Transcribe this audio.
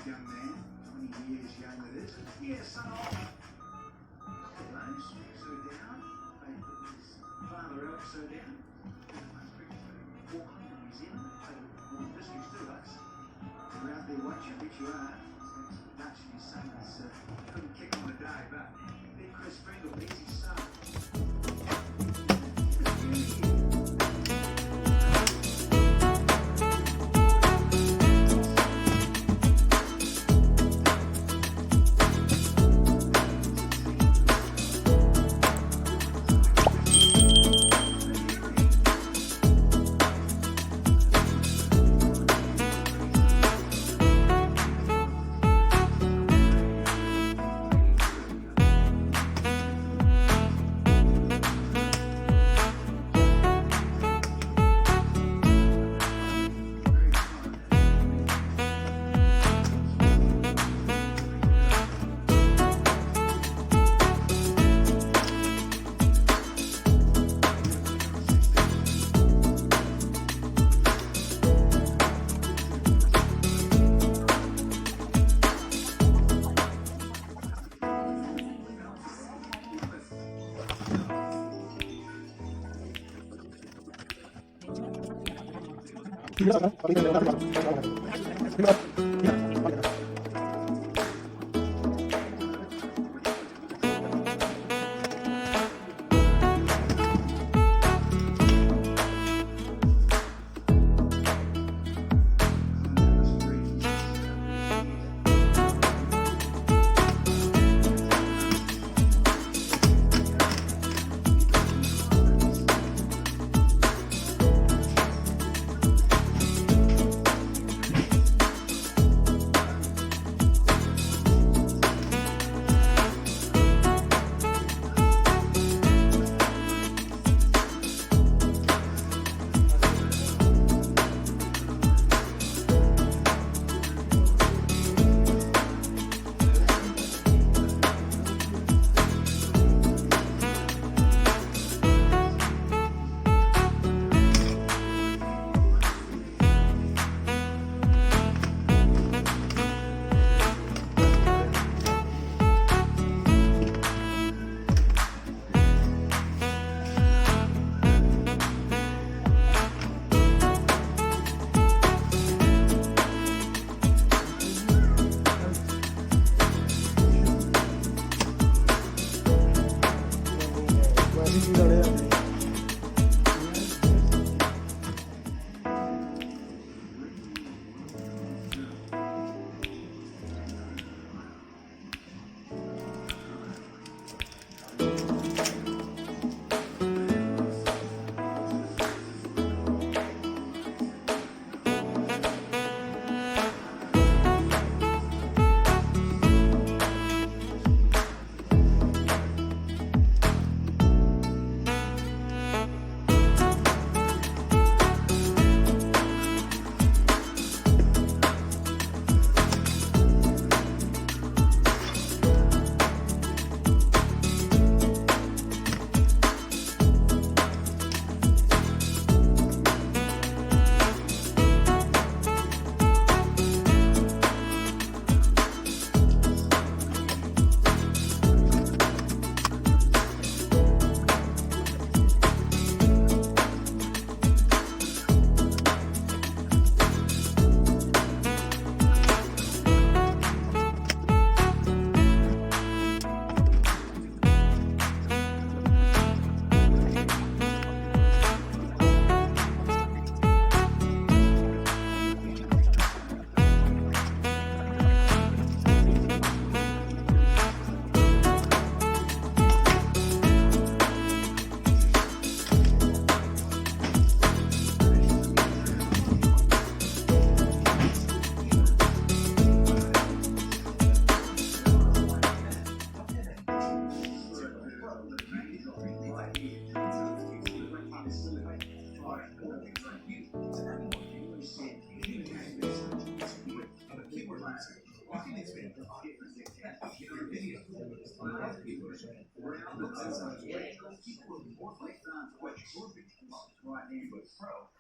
young man, 20 years younger than this. Yeah, son off. Those, so down. They put his father out, so down. 400 New Zealand. They want districts to us. You're out there watching, which you are. Dutch and his son couldn't kick on a day, but big Chris Pringle, easy son. Right now, but Pro.